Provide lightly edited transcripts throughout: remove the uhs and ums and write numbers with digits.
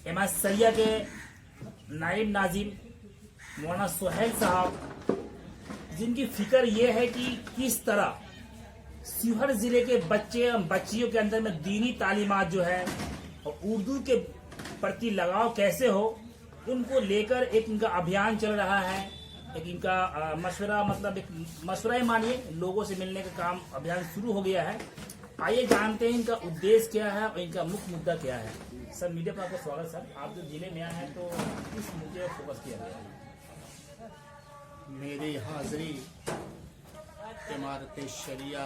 इमारत सरिया के नायब नाजिम मौलाना सुहेल साहब, जिनकी फिक्र ये है कि किस तरह शिवहर जिले के बच्चे और बच्चियों के अंदर में दीनी तालीमात जो है और उर्दू के प्रति लगाव कैसे हो, उनको लेकर एक इनका अभियान चल रहा है। एक इनका मशवरा, मतलब एक मशवरा ही मानिए, लोगों से मिलने का काम अभियान शुरू हो गया है। आइए जानते हैं इनका उद्देश्य क्या है और इनका मुख्य मुद्दा क्या है। सर, मीडिया पर आपका स्वागत। सर, आप जो जिले में आए हैं तो किस मुद्दे पर फोकस किया गया है? मेरी हाजिरी इमारत शरिया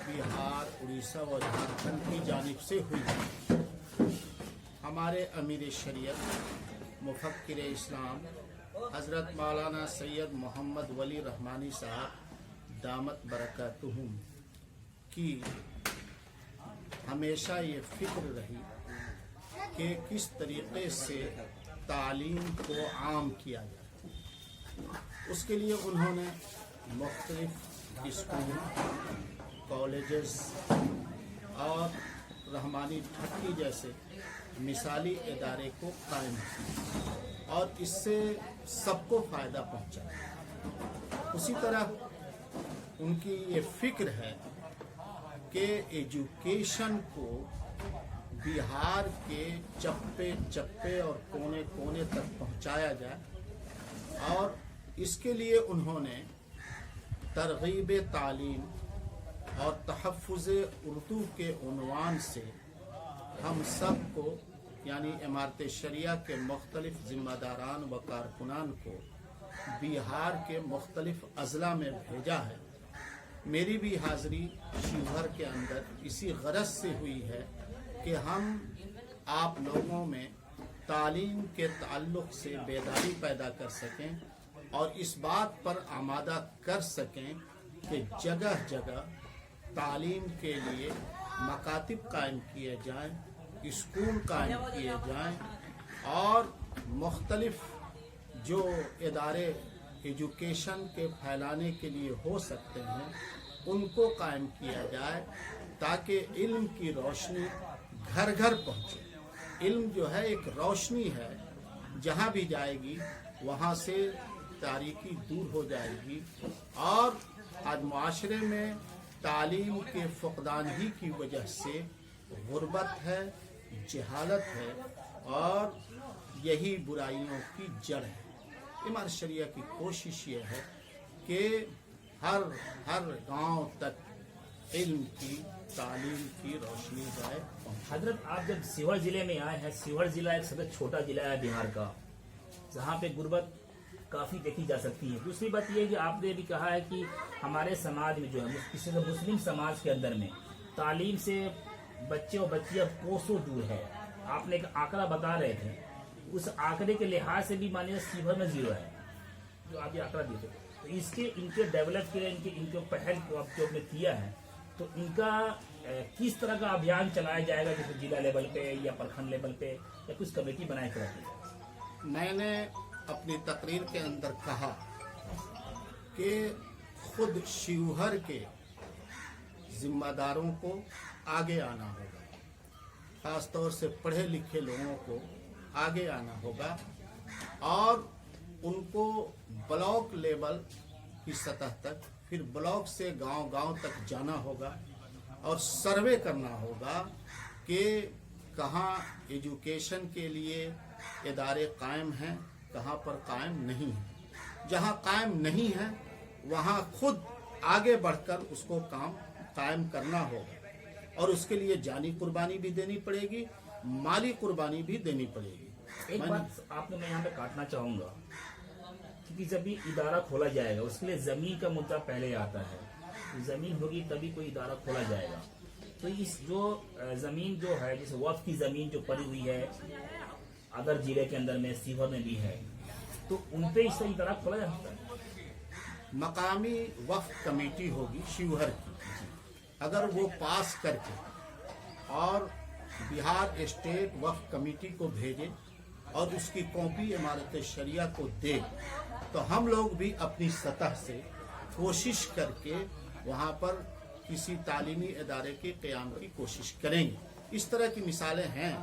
बिहार, उड़ीसा व झारखंड की जानिब से हुई। हमारे अमीर शरीयत मुफक्किर इस्लाम हज़रत मौलाना सैयद मोहम्मद वली रहमानी साहब दामत बरकतुहुम की हमेशा ये फिक्र रही कि किस तरीके से तालीम को आम किया जाए। उसके लिए उन्होंने मुख्तलिफ स्कूल, कॉलेजेस और रहमानी ठट्टी जैसे मिसाली इदारे को कायम किया और इससे सबको फ़ायदा पहुंचा। उसी तरह उनकी ये फिक्र है कि एजुकेशन को बिहार के चप्पे चप्पे और कोने कोने तक पहुंचाया जाए और इसके लिए उन्होंने तरगीब तालीम और तहफ़्फ़ुज़ उर्दू के उन्वान से हम सब को, यानी इमारत शरिया के मुख्तलिफ ज़िम्मेदारान व कारकुनान को बिहार के मुख्तलिफ अज़ला में भेजा है। मेरी भी हाज़िरी शिवहर के अंदर इसी गरज से हुई है कि हम आप लोगों में तालीम के ताल्लुक़ से बेदारी पैदा कर सकें और इस बात पर आमादा कर सकें कि जगह जगह तालीम के लिए मकातिब कायम किए जाएं, स्कूल कायम किए जाएं और मुख्तलिफ जो इदारे एजुकेशन के फैलाने के लिए हो सकते हैं उनको कायम किया जाए ताकि इल्म की रोशनी घर घर पहुँचे। इल्म जो है एक रोशनी है, जहाँ भी जाएगी वहाँ से तारीकी दूर हो जाएगी। और आज माशरे में तालीम के फुक़दान ही की वजह से गुर्बत है, जहालत है और यही बुराइयों की जड़ है। इमारत शरिया की कोशिश ये है कि हर गांव तक इल्म की, तालीम की रोशनी जाए। हजरत, आप जब शिवहर जिले में आए हैं, शिवहर जिला एक सबसे छोटा जिला है बिहार का, जहाँ पे गुर्बत काफ़ी देखी जा सकती है। दूसरी बात यह है कि आपने भी कहा है कि हमारे समाज में जो है, किसी मुस्लिम समाज के अंदर में तालीम से बच्चे और बच्चियां कोसों दूर है। आपने एक आंकड़ा बता रहे थे, उस आंकड़े के लिहाज से भी मानिए शिवहर में 0 है, जो आप ये आंकड़ा दिए थे। तो इनके डेवलप के लिए इनके पहल को आप जो आपने किया है, तो इनका किस तरह का अभियान चलाया जाएगा, जैसे जिला लेवल पे या प्रखंड लेवल पे या कुछ कमेटी बनाए कर? मैंने अपनी तकरीर के अंदर कहा कि खुद शिवहर के जिम्मेदारों को आगे आना होगा, ख़ास तौर से पढ़े लिखे लोगों को आगे आना होगा और उनको ब्लॉक लेवल की सतह तक, फिर ब्लॉक से गांव-गांव तक जाना होगा और सर्वे करना होगा कि कहाँ एजुकेशन के लिए इदारे कायम हैं, कहाँ पर कायम नहीं है। जहाँ कायम नहीं है वहाँ खुद आगे बढ़कर उसको कायम करना होगा और उसके लिए जानी कुर्बानी भी देनी पड़ेगी, माली कुर्बानी भी देनी पड़ेगी। एक बात आपने मैं यहाँ पे काटना चाहूँगा, क्योंकि जब भी इदारा खोला जाएगा उसके लिए ज़मीन का मुद्दा पहले आता है। ज़मीन होगी तभी कोई इदारा खोला जाएगा। तो इस जो ज़मीन जो है, जैसे वक्फ की ज़मीन जो पड़ी हुई है अदर जिले के अंदर में, शिवहर में भी है, तो उन पे इस इदारा खोला जा सकता है। मकामी वक्फ कमेटी होगी शिवहर की, अगर वो पास करके और बिहार स्टेट वक्फ कमेटी को भेजे और उसकी कॉपी इमारत शरिया को दे, तो हम लोग भी अपनी सतह से कोशिश करके वहाँ पर किसी तालीमी इदारे के क़याम की कोशिश करेंगे। इस तरह की मिसालें हैं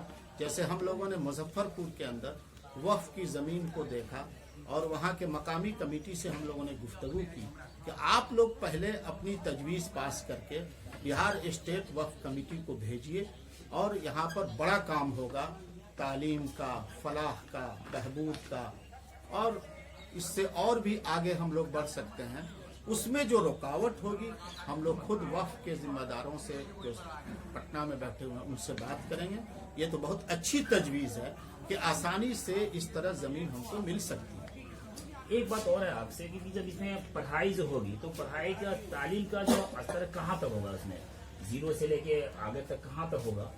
जैसे हम लोगों ने मुजफ्फरपुर के अंदर वक्फ की ज़मीन को देखा और वहाँ के मकामी कमेटी से हम लोगों ने गुफ्तगू की कि आप लोग पहले अपनी तजवीज़ पास करके बिहार स्टेट वक्फ कमेटी को भेजिए और यहाँ पर बड़ा काम होगा तालीम का, फलाह का, बहबूद का, और इससे और भी आगे हम लोग बढ़ सकते हैं। उसमें जो रुकावट होगी हम लोग खुद वक्फ के जिम्मेदारों से जो पटना में बैठे हुए हैं उनसे बात करेंगे। ये तो बहुत अच्छी तजवीज़ है कि आसानी से इस तरह ज़मीन हमको मिल सकती है। एक बात और है आपसे कि जब इसमें पढ़ाई जो होगी तो पढ़ाई का, तालीम का जो स्तर कहाँ तक होगा, उसमें जीरो से लेके आगे तक कहाँ तक होगा,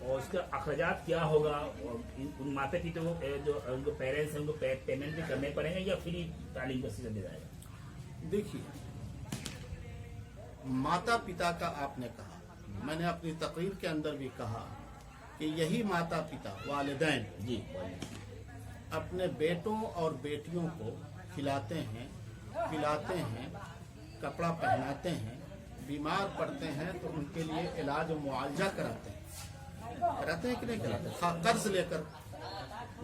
और उसका अखराजात क्या होगा, और उन माता पिता को जो उनको पेरेंट्स हैं उनको पेमेंट भी करने पड़ेंगे या फ्री तालीम का सीजन दे जाएगा? देखिए, माता पिता का आपने कहा, मैंने अपनी तकरीर के अंदर भी कहा कि यही माता पिता वालिदैन जी अपने बेटों और बेटियों को खिलाते हैं, पिलाते हैं, कपड़ा पहनाते हैं, बीमार पड़ते हैं तो उनके लिए इलाज और मुआवजा कराते हैं कि नहीं कराते? हाँ, कर्ज लेकर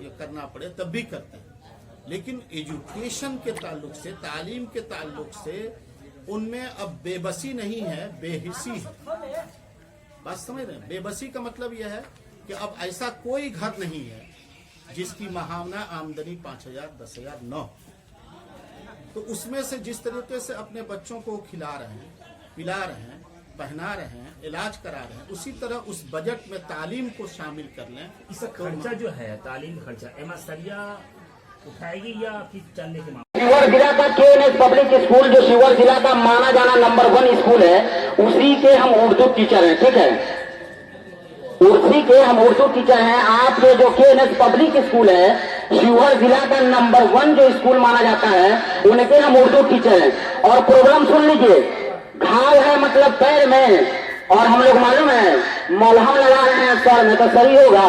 ये करना पड़े तब भी करते हैं। लेकिन एजुकेशन के ताल्लुक से, तालीम के ताल्लुक से उनमें अब बेबसी नहीं है, बेहिसी है। बात समझ रहे हैं? बेबसी का मतलब यह है कि अब ऐसा कोई घर नहीं है जिसकी माहाना आमदनी 5,000 10,000 न हो। तो उसमें से जिस तरीके से अपने बच्चों को खिला रहे हैं, पिला रहे हैं, पहना रहे हैं, इलाज करा रहे हैं, उसी तरह उस बजट में तालीम को शामिल कर लें। इसका खर्चा जो है, तालीम खर्चा एमएसरिया उठाएगी या फिर चलने के मामले? शिवहर जिला का KNS पब्लिक स्कूल जो शिवहर जिला का माना जाना नंबर 1 स्कूल है, उसी के हम उर्दू टीचर हैं। ठीक है, उसी के हम उर्दू टीचर हैं। आपके जो KNS पब्लिक स्कूल है, शिवहर जिला का नंबर 1 जो स्कूल माना जाता है, उनके हम उर्दू टीचर हैं। और प्रॉब्लम सुन लीजिए, घाव है मतलब पैर में, और हम लोग मालूम है मलहम लगा रहे हैं सर में, तो सही होगा?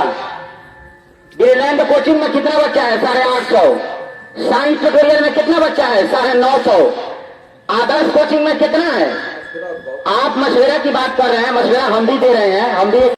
ग्रेलैंड कोचिंग में कितना बच्चा है? 850। साइंस ट्यूटोरियल में कितना बच्चा है? 950। आदर्श कोचिंग में कितना है? आप मशवरा की बात कर रहे हैं, मशवरा हम भी दे रहे हैं, हम भी